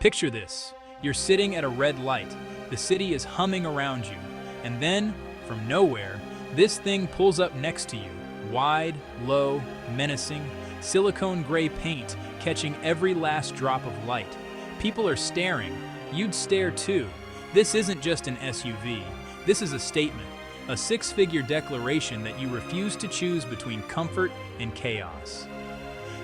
Picture this. You're sitting at a red light. The city is humming around you. And then, from nowhere, this thing pulls up next to you. Wide, low, menacing, silicone gray paint catching every last drop of light. People are staring. You'd stare too. This isn't just an SUV. This is a statement, a six-figure declaration that you refuse to choose between comfort and chaos.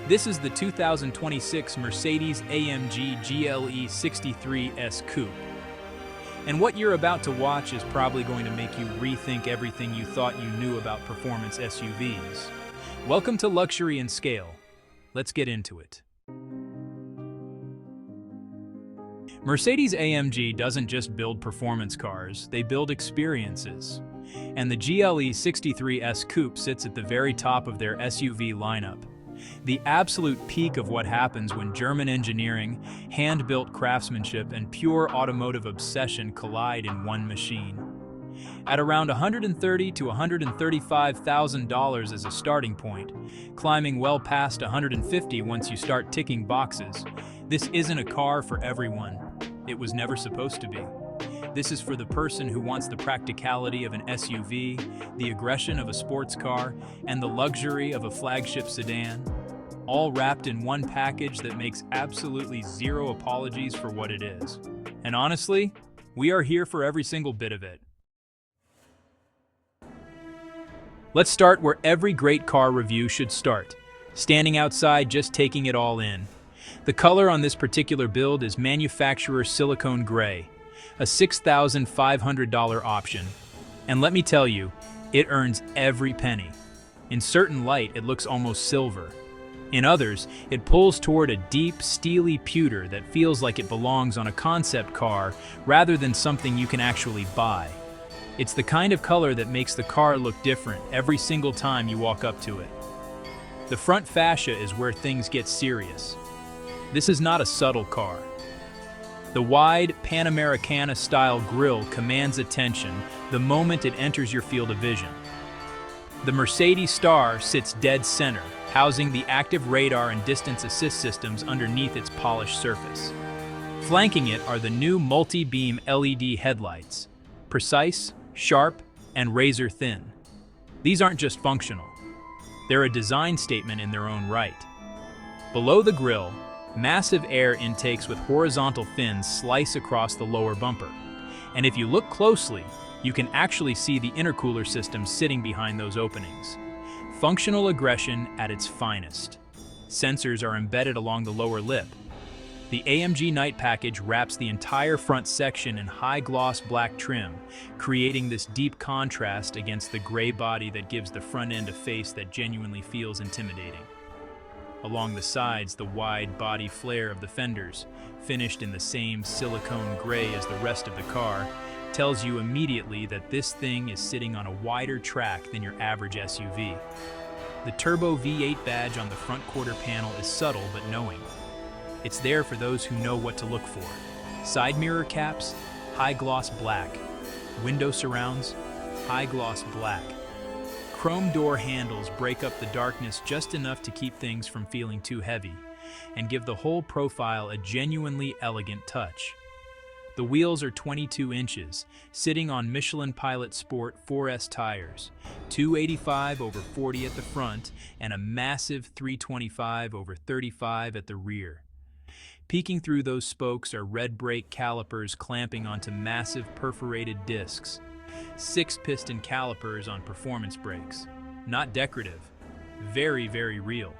This is the 2026 Mercedes-AMG GLE 63 S Coupe. And what you're about to watch is probably going to make you rethink everything you thought you knew about performance SUVs. Welcome to Luxury and Scale. Let's get into it. Mercedes-AMG doesn't just build performance cars, they build experiences. And the GLE 63 S Coupe sits at the very top of their SUV lineup. The absolute peak of what happens when German engineering, hand-built craftsmanship, and pure automotive obsession collide in one machine. At around $130,000 to $135,000 as a starting point, climbing well past $150,000 once you start ticking boxes, this isn't a car for everyone. It was never supposed to be. This is for the person who wants the practicality of an SUV, the aggression of a sports car, and the luxury of a flagship sedan, all wrapped in one package that makes absolutely zero apologies for what it is. And honestly, we are here for every single bit of it. Let's start where every great car review should start, standing outside just taking it all in. The color on this particular build is manufacturer silicone gray, a $6,500 option. And let me tell you, it earns every penny. In certain light, it looks almost silver. In others, it pulls toward a deep, steely pewter that feels like it belongs on a concept car rather than something you can actually buy. It's the kind of color that makes the car look different every single time you walk up to it. The front fascia is where things get serious. This is not a subtle car. The wide Panamericana-style grille commands attention the moment it enters your field of vision. The Mercedes star sits dead center, housing the active radar and distance assist systems underneath its polished surface. Flanking it are the new multi-beam LED headlights, precise, sharp, and razor-thin. These aren't just functional. They're a design statement in their own right. Below the grille, massive air intakes with horizontal fins slice across the lower bumper. And if you look closely, you can actually see the intercooler system sitting behind those openings. Functional aggression at its finest. Sensors are embedded along the lower lip. The AMG Night package wraps the entire front section in high-gloss black trim, creating this deep contrast against the gray body that gives the front end a face that genuinely feels intimidating. Along the sides, the wide body flare of the fenders, finished in the same silicone gray as the rest of the car, tells you immediately that this thing is sitting on a wider track than your average SUV. The turbo V8 badge on the front quarter panel is subtle but knowing. It's there for those who know what to look for. Side mirror caps, high gloss black. Window surrounds, high gloss black. Chrome door handles break up the darkness just enough to keep things from feeling too heavy, and give the whole profile a genuinely elegant touch. The wheels are 22 inches, sitting on Michelin Pilot Sport 4S tires, 285/40 at the front, and a massive 325/35 at the rear. Peeking through those spokes are red brake calipers clamping onto massive perforated discs. 6-piston calipers on performance brakes. Not decorative. Very, very real.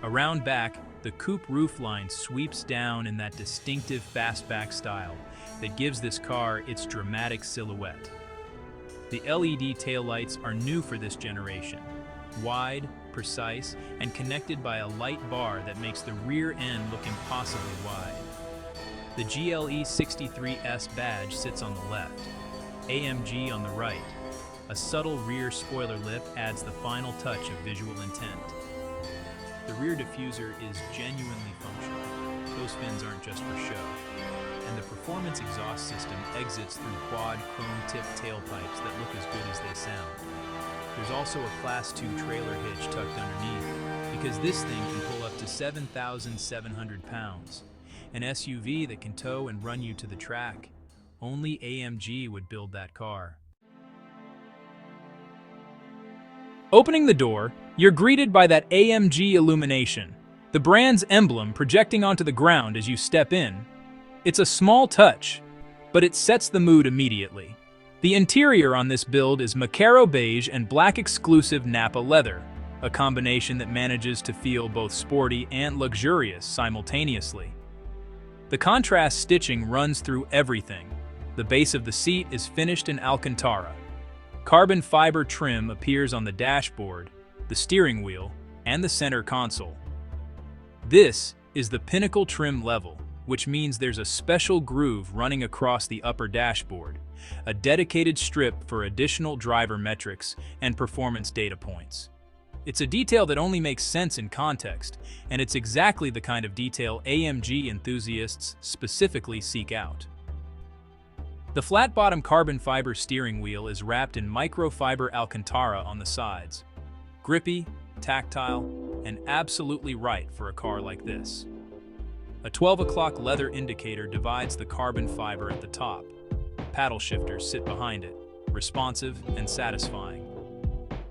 Around back, the coupe roofline sweeps down in that distinctive fastback style that gives this car its dramatic silhouette. The LED taillights are new for this generation. Wide, precise, and connected by a light bar that makes the rear end look impossibly wide. The GLE 63S badge sits on the left, AMG on the right. A subtle rear spoiler lip adds the final touch of visual intent. The rear diffuser is genuinely functional. Those fins aren't just for show. And the performance exhaust system exits through quad chrome-tipped tailpipes that look as good as they sound. There's also a Class 2 trailer hitch tucked underneath, because this thing can pull up to 7,700 pounds. An SUV that can tow and run you to the track. Only AMG would build that car. Opening the door, you're greeted by that AMG illumination, the brand's emblem projecting onto the ground as you step in. It's a small touch, but it sets the mood immediately. The interior on this build is Macaro beige and black exclusive Nappa leather, a combination that manages to feel both sporty and luxurious simultaneously. The contrast stitching runs through everything. The base of the seat is finished in Alcantara. Carbon fiber trim appears on the dashboard, the steering wheel, and the center console. This is the pinnacle trim level, which means there's a special groove running across the upper dashboard, a dedicated strip for additional driver metrics and performance data points. It's a detail that only makes sense in context, and it's exactly the kind of detail AMG enthusiasts specifically seek out. The flat-bottom carbon fiber steering wheel is wrapped in microfiber Alcantara on the sides. Grippy, tactile, and absolutely right for a car like this. A 12 o'clock leather indicator divides the carbon fiber at the top. Paddle shifters sit behind it, responsive and satisfying.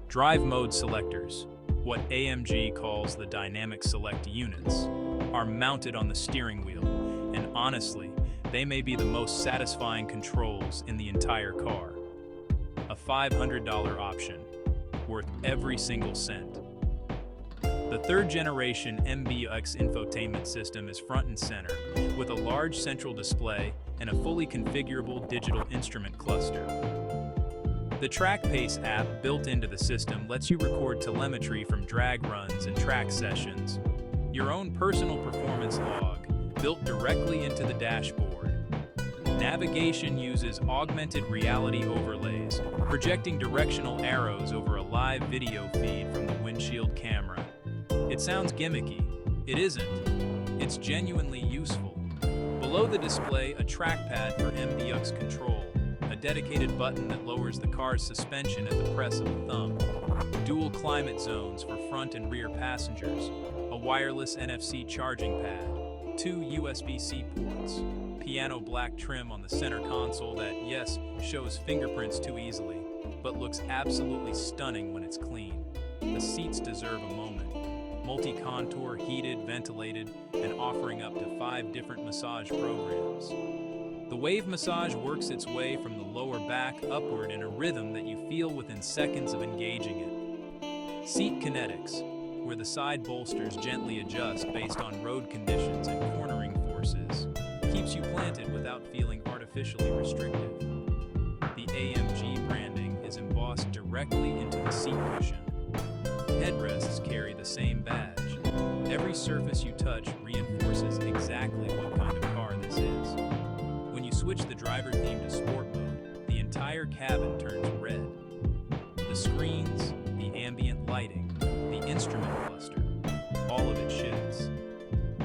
Drive mode selectors, what AMG calls the dynamic select units, are mounted on the steering wheel, and honestly, they may be the most satisfying controls in the entire car. A $500 option, worth every single cent. The third-generation MBUX infotainment system is front and center, with a large central display and a fully configurable digital instrument cluster. The TrackPace app built into the system lets you record telemetry from drag runs and track sessions. Your own personal performance log, built directly into the dashboard. Navigation uses augmented reality overlays, projecting directional arrows over a live video feed from the windshield camera. It sounds gimmicky. It isn't. It's genuinely useful. Below the display, a trackpad for MBUX control, a dedicated button that lowers the car's suspension at the press of a thumb, dual climate zones for front and rear passengers, a wireless NFC charging pad, 2 USB-C ports, piano black trim on the center console that, yes, shows fingerprints too easily, but looks absolutely stunning when it's clean. The seats deserve a moment. Multi-contour, heated, ventilated, and offering up to 5 different massage programs. The wave massage works its way from the lower back upward in a rhythm that you feel within seconds of engaging it. Seat kinetics, where the side bolsters gently adjust based on road conditions and cornering forces, keeps you planted without feeling artificially restrictive. The AMG branding is embossed directly into the seat cushion. Headrests carry the same badge. Every surface you touch reinforces exactly what kind of car this is. When you switch the driver theme to sport mode, the entire cabin turns red. The screens, the ambient lighting, the instrument cluster, all of it shifts.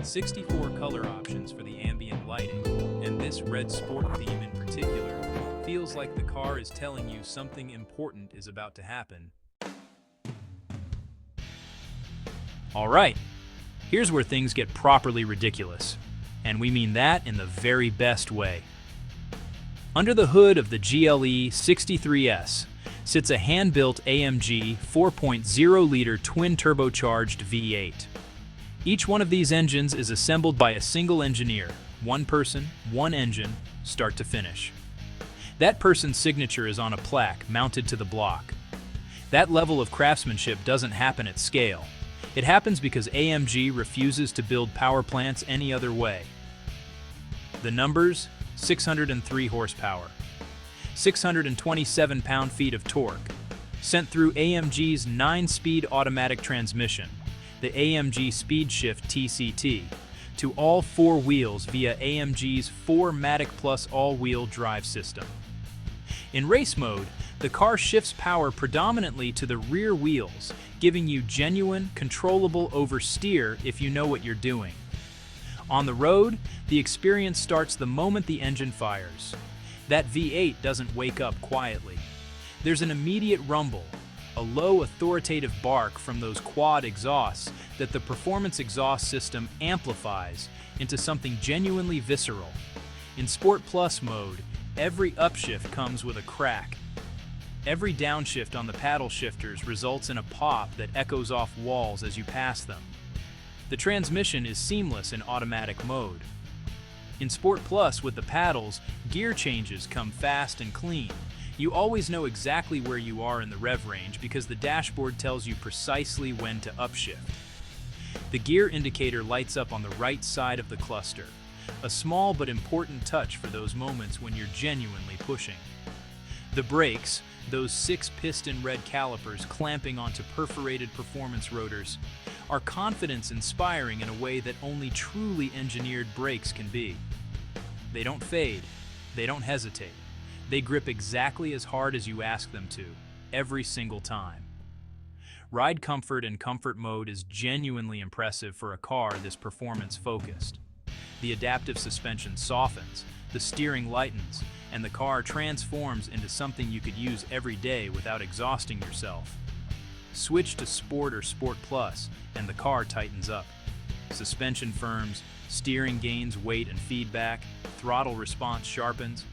64 color options for the ambient lighting, and this red sport theme in particular feels like the car is telling you something important is about to happen. Alright, here's where things get properly ridiculous, and we mean that in the very best way. Under the hood of the GLE 63S sits a hand-built AMG 4.0-liter twin-turbocharged V8. Each one of these engines is assembled by a single engineer, one person, one engine, start to finish. That person's signature is on a plaque mounted to the block. That level of craftsmanship doesn't happen at scale. It happens because AMG refuses to build power plants any other way. The numbers: 603 horsepower, 627 pound-feet of torque, sent through AMG's 9-speed automatic transmission, the AMG Speed Shift TCT, to all 4 wheels via AMG's 4MATIC Plus all-wheel drive system. In race mode, the car shifts power predominantly to the rear wheels, giving you genuine, controllable oversteer if you know what you're doing. On the road, the experience starts the moment the engine fires. That V8 doesn't wake up quietly. There's an immediate rumble, a low authoritative bark from those quad exhausts that the performance exhaust system amplifies into something genuinely visceral. In Sport Plus mode, every upshift comes with a crack. Every downshift on the paddle shifters results in a pop that echoes off walls as you pass them. The transmission is seamless in automatic mode. In Sport Plus with the paddles, gear changes come fast and clean. You always know exactly where you are in the rev range because the dashboard tells you precisely when to upshift. The gear indicator lights up on the right side of the cluster, a small but important touch for those moments when you're genuinely pushing. The brakes, those 6-piston red calipers clamping onto perforated performance rotors, are confidence-inspiring in a way that only truly engineered brakes can be. They don't fade, they don't hesitate. They grip exactly as hard as you ask them to, every single time. Ride comfort and comfort mode is genuinely impressive for a car this performance-focused. The adaptive suspension softens, the steering lightens, and the car transforms into something you could use every day without exhausting yourself. Switch to Sport or Sport Plus, and the car tightens up. Suspension firms, steering gains weight and feedback, throttle response sharpens,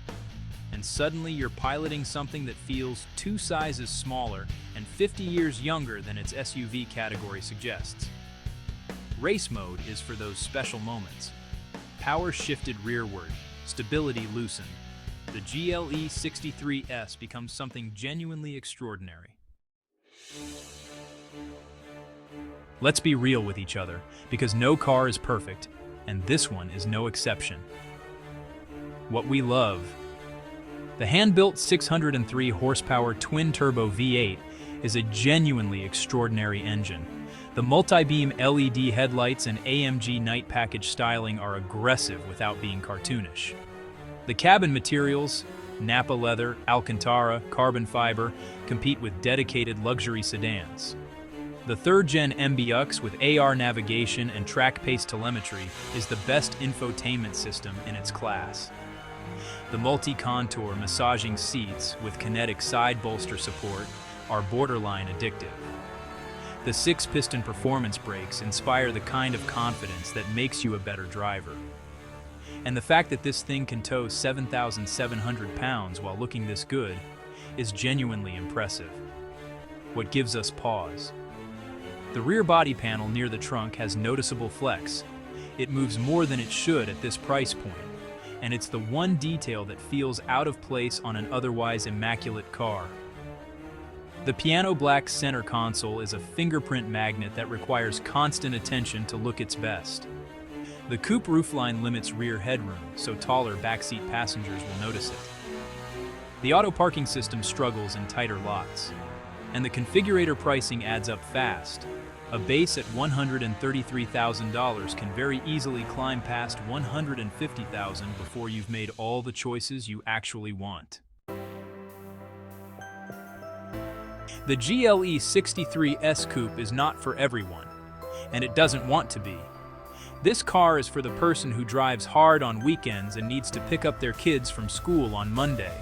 and suddenly you're piloting something that feels 2 sizes smaller and 50 years younger than its SUV category suggests. Race mode is for those special moments. Power shifted rearward, stability loosened. The GLE 63S becomes something genuinely extraordinary. Let's be real with each other, because no car is perfect, and this one is no exception. What we love. The hand-built 603 horsepower twin-turbo V8 is a genuinely extraordinary engine. The multi-beam LED headlights and AMG night package styling are aggressive without being cartoonish. The cabin materials, Nappa leather, Alcantara, carbon fiber, compete with dedicated luxury sedans. The third-gen MBUX with AR navigation and track-pace telemetry is the best infotainment system in its class. The multi-contour massaging seats with kinetic side bolster support are borderline addictive. The 6-piston performance brakes inspire the kind of confidence that makes you a better driver. And the fact that this thing can tow 7,700 pounds while looking this good is genuinely impressive. What gives us pause? The rear body panel near the trunk has noticeable flex. It moves more than it should at this price point, and it's the one detail that feels out of place on an otherwise immaculate car. The piano black center console is a fingerprint magnet that requires constant attention to look its best. The coupe roofline limits rear headroom, so taller backseat passengers will notice it. The auto parking system struggles in tighter lots, and the configurator pricing adds up fast. A base at $133,000 can very easily climb past $150,000 before you've made all the choices you actually want. The GLE 63 S Coupe is not for everyone, and it doesn't want to be. This car is for the person who drives hard on weekends and needs to pick up their kids from school on Monday.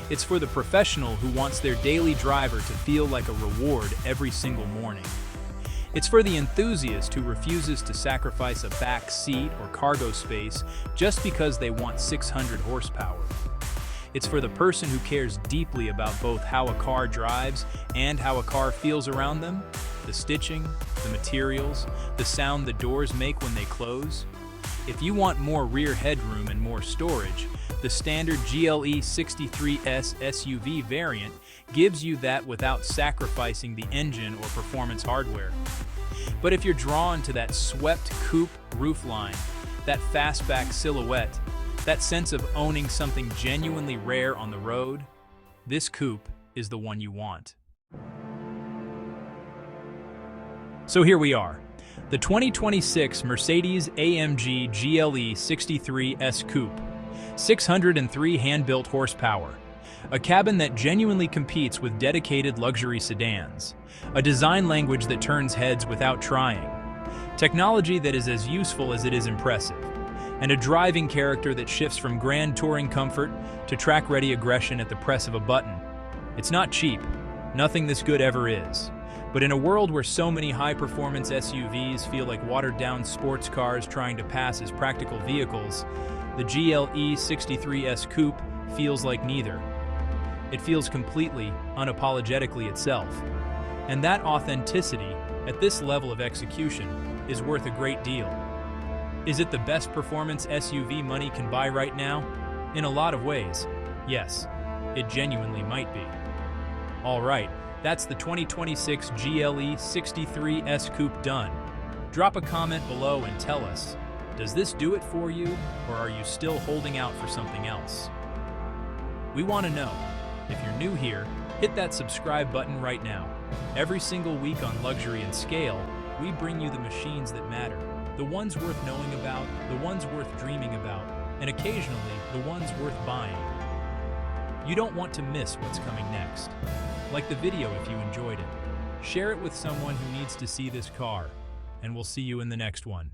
It's for the professional who wants their daily driver to feel like a reward every single morning. It's for the enthusiast who refuses to sacrifice a back seat or cargo space just because they want 600 horsepower. It's for the person who cares deeply about both how a car drives and how a car feels around them, the stitching, the materials, the sound the doors make when they close. If you want more rear headroom and more storage, the standard GLE 63S SUV variant gives you that without sacrificing the engine or performance hardware. But if you're drawn to that swept coupe roofline, that fastback silhouette, that sense of owning something genuinely rare on the road, this coupe is the one you want. So here we are, the 2026 Mercedes-AMG GLE 63 S Coupe, 603 hand-built horsepower, a cabin that genuinely competes with dedicated luxury sedans, a design language that turns heads without trying, technology that is as useful as it is impressive, and a driving character that shifts from grand touring comfort to track-ready aggression at the press of a button. It's not cheap, Nothing this good ever is. But in a world where so many high-performance SUVs feel like watered-down sports cars trying to pass as practical vehicles, the GLE 63 S Coupe feels like neither. It feels completely, unapologetically itself. And that authenticity, at this level of execution, is worth a great deal. Is it the best performance SUV money can buy right now? In a lot of ways, yes, it genuinely might be. All right, that's the 2026 GLE 63 S Coupe done. Drop a comment below and tell us, does this do it for you, or are you still holding out for something else? We want to know. If you're new here, hit that subscribe button right now. Every single week on Luxury and Scale, we bring you the machines that matter, the ones worth knowing about, the ones worth dreaming about, and occasionally the ones worth buying. You don't want to miss what's coming next. Like the video if you enjoyed it. Share it with someone who needs to see this car, and we'll see you in the next one.